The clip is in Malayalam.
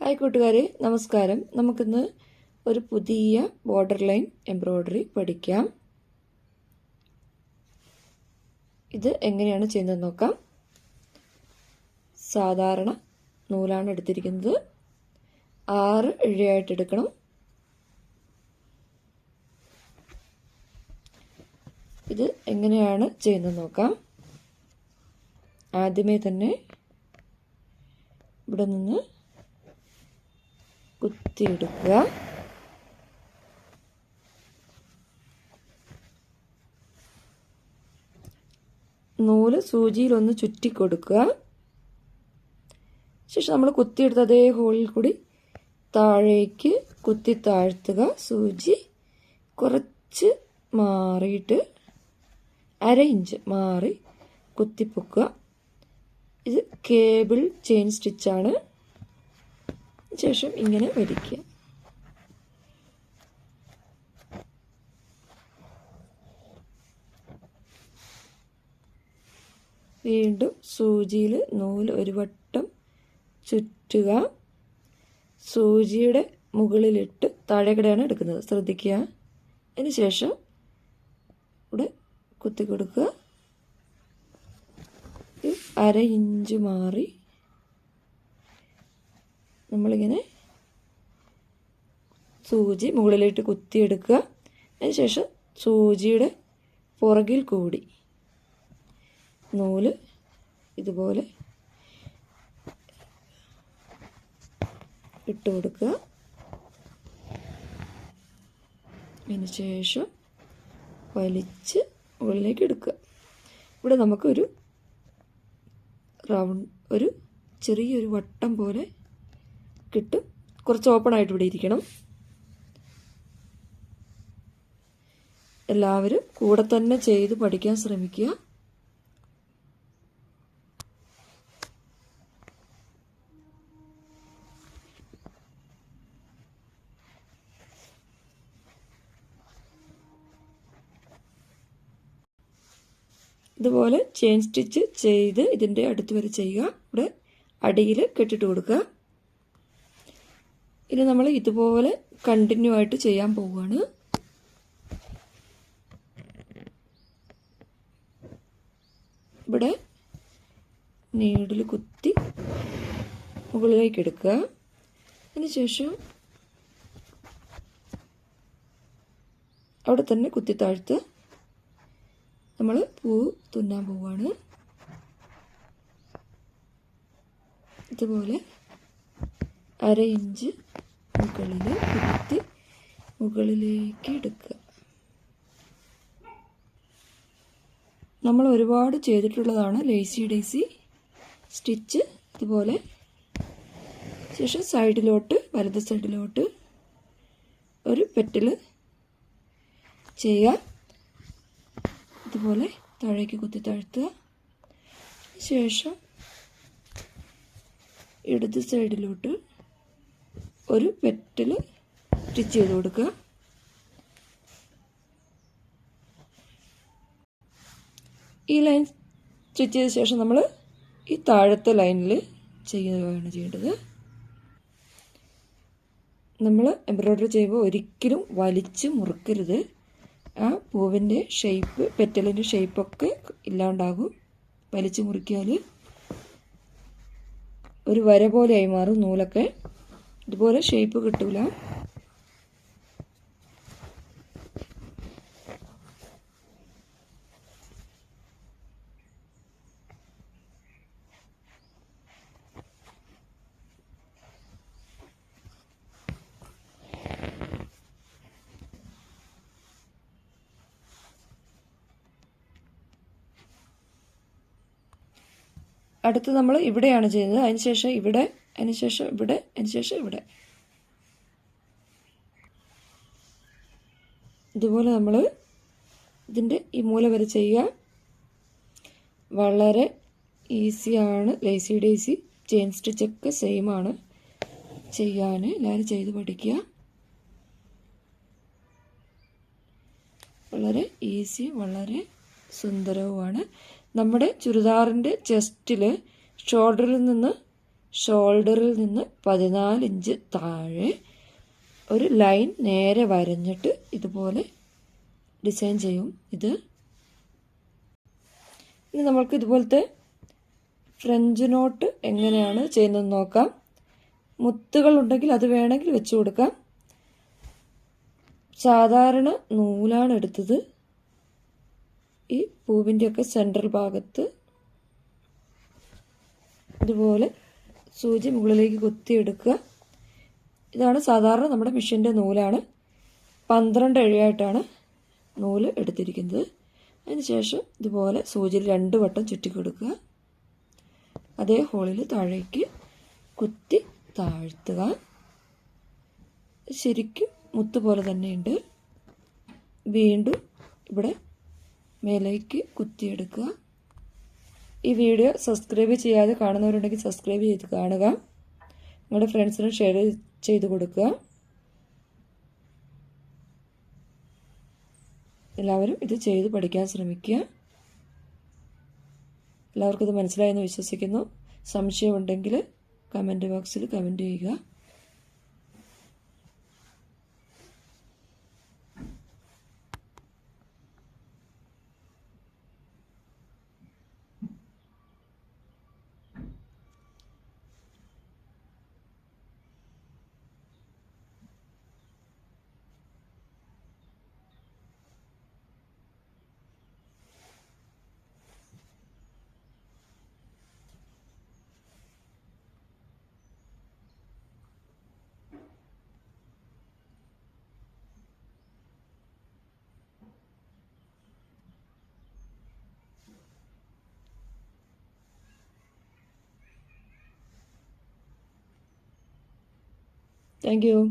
ഹായ് കൂട്ടുകാരെ, നമസ്കാരം. നമുക്കിന്ന് ഒരു പുതിയ ബോർഡർ ലൈൻ എംബ്രോയ്ഡറി പഠിക്കാം. ഇത് എങ്ങനെയാണ് ചെയ്യുന്നത് നോക്കാം. സാധാരണ നൂലാണ് എടുത്തിരിക്കുന്നത്. 6 ഇഴയായിട്ട് എടുക്കണം. ഇത് എങ്ങനെയാണ് ചെയ്യുന്നത് നോക്കാം. ആദ്യമേ തന്നെ ഇവിടെ നിന്ന് കുത്തിയെടുക്കുക. നൂല് സൂചിയിലൊന്ന് ചുറ്റി കൊടുക്കുക. ശേഷം നമ്മൾ കുത്തിയെടുത്ത അതേ ഹോളിൽ കൂടി താഴേക്ക് കുത്തി താഴ്ത്തുക. സൂചി കുറച്ച് മാറിയിട്ട് 1/2 ഇഞ്ച് മാറി കുത്തിപ്പൊക്കുക. ഇത് കേബിൾ ചെയിൻ സ്റ്റിച്ചാണ്. ശേഷം ഇങ്ങനെ വലിക്കുക. വീണ്ടും സൂചിയിൽ നൂല് ഒരു വട്ടം ചുറ്റുക. സൂചിയുടെ മുകളിലിട്ട് താഴേക്കിടെയാണ് എടുക്കുന്നത്, ശ്രദ്ധിക്കുക. അതിന് ശേഷം ഇവിടെ കുത്തി കൊടുക്കുക. 1/2 ഇഞ്ച് മാറി നമ്മളിങ്ങനെ സൂചി മുകളിലിട്ട് കുത്തിയെടുക്കുക. അതിനുശേഷം സൂചിയുടെ പുറകിൽ കൂടി നൂല് ഇതുപോലെ ഇട്ട് കൊടുക്കുക. അതിനുശേഷം വലിച്ച് മുകളിലേക്ക് എടുക്കുക. ഇവിടെ നമുക്കൊരു ഒരു ചെറിയൊരു വട്ടം പോലെ കിട്ടും. കുറച്ച് ഓപ്പൺ ആയിട്ട് ഇവിടെ ഇരിക്കണം. എല്ലാവരും കൂടെ തന്നെ ചെയ്ത് പഠിക്കാൻ ശ്രമിക്കുക. ഇതുപോലെ ചെയിൻ സ്റ്റിച്ച് ചെയ്ത് ഇതിൻ്റെ അടുത്ത് വരെ ചെയ്യുക. ഇവിടെ അടിയിൽ കെട്ടിട്ട് കൊടുക്കുക. ഇനി നമ്മൾ ഇതുപോലെ കണ്ടിന്യൂ ആയിട്ട് ചെയ്യാൻ പോവുകയാണ്. ഇവിടെ നീഡിൽ കുത്തി മുകളിലേക്ക് എടുക്കുക. അതിനുശേഷം അവിടെ തന്നെ കുത്തി താഴ്ത്തുക. നമ്മൾ പൂ തുന്നാൻ പോവുകയാണ്. ഇതുപോലെ 1/2 ഇഞ്ച് മുകളിൽ കുത്തി മുകളിലേക്ക് എടുക്കുക. നമ്മൾ ഒരുപാട് ചെയ്തിട്ടുള്ളതാണ് ലേസി ഡേസി സ്റ്റിച്ച്. ഇതുപോലെ ശേഷം സൈഡിലോട്ട് വലത് സൈഡിലോട്ട് ഒരു പെറ്റൽ ചെയ്യുക. ഇതുപോലെ താഴേക്ക് കുത്തി താഴ്ത്തുക. ശേഷം ഇടത് സൈഡിലോട്ട് ഒരു പെറ്റൽ സ്റ്റിച്ച് ചെയ്ത് കൊടുക്കുക. ഈ ലൈൻ സ്റ്റിച്ച് ചെയ്ത ശേഷം നമ്മൾ ഈ താഴത്തെ ലൈനിൽ ചെയ്യുകയാണ് ചെയ്യേണ്ടത്. നമ്മൾ എംബ്രോയ്ഡറി ചെയ്യുമ്പോൾ ഒരിക്കലും വലിച്ച് മുറുക്കരുത്. ആ പൂവിൻ്റെ ഷേപ്പ്, പെറ്റലിൻ്റെ ഷേപ്പൊക്കെ ഇല്ലാണ്ടാകും. വലിച്ച് മുറിക്കാൽ ഒരു വര പോലെയായി മാറും. നൂലൊക്കെ ഇതുപോലെ ഷേപ്പ് കിട്ടൂല. അടുത്ത് നമ്മൾ ഇവിടെയാണ് ചെയ്യുന്നത്. അതിനുശേഷം ഇവിടെ, അതിനുശേഷം ഇവിടെ, അതിനുശേഷം ഇവിടെ. ഇതുപോലെ നമ്മൾ ഇതിൻ്റെ ഈ മൂല വരെ ചെയ്യുക. വളരെ ഈസിയാണ്. ലേസി ഡേസി ചെയിൻ സ്റ്റിച്ചൊക്കെ സെയിമാണ് ചെയ്യാൻ. എല്ലാവരും ചെയ്ത് പഠിക്കുക. വളരെ ഈസി, വളരെ സുന്ദരവുമാണ്. നമ്മുടെ ചുരിദാറിൻ്റെ ചെസ്റ്റിൽ ഷോൾഡറിൽ നിന്ന് ഷോൾഡറിൽ നിന്ന് 14 ഇഞ്ച് താഴെ ഒരു ലൈൻ നേരെ വരഞ്ഞിട്ട് ഇതുപോലെ ഡിസൈൻ ചെയ്യും. ഇനി നമ്മൾക്ക് ഇതുപോലത്തെ ഫ്രഞ്ച് നോട്ട് എങ്ങനെയാണ് ചെയ്യുന്നതെന്ന് നോക്കാം. മുത്തുകൾ ഉണ്ടെങ്കിൽ അത് വേണമെങ്കിൽ വെച്ച് കൊടുക്കാം. സാധാരണ നൂലാണ് എടുത്തത്. ഈ പൂവിൻ്റെയൊക്കെ സെൻട്രൽ ഭാഗത്ത് ഇതുപോലെ സൂചി മുകളിലേക്ക് കുത്തിയെടുക്കുക. ഇതാണ് സാധാരണ നമ്മുടെ മെഷീൻ്റെ നൂലാണ്. 12 ഇഴയായിട്ടാണ് നൂല് എടുത്തിരിക്കുന്നത്. അതിനുശേഷം ഇതുപോലെ സൂചിയിൽ 2 വട്ടം ചുറ്റി കൊടുക്കുക. അതേ ഹോളിൽ താഴേക്ക് കുത്തി താഴ്ത്തുക. ശരിക്കും മുത്ത് പോലെ തന്നെയുണ്ട്. വീണ്ടും ഇവിടെ മേലേക്ക് കുത്തിയെടുക്കുക. ഈ വീഡിയോ സബ്സ്ക്രൈബ് ചെയ്യാതെ കാണുന്നവരുണ്ടെങ്കിൽ സബ്സ്ക്രൈബ് ചെയ്ത് കാണുക. നിങ്ങളുടെ ഫ്രണ്ട്സിനും ഷെയർ ചെയ്ത് കൊടുക്കുക. എല്ലാവരും ഇത് ചെയ്ത് പഠിക്കാൻ ശ്രമിക്കുക. എല്ലാവർക്കും ഇത് മനസ്സിലായെന്ന് വിശ്വസിക്കുന്നു. സംശയമുണ്ടെങ്കിൽ കമൻറ്റ് ബോക്സിൽ കമൻറ്റ് ചെയ്യുക. Thank you.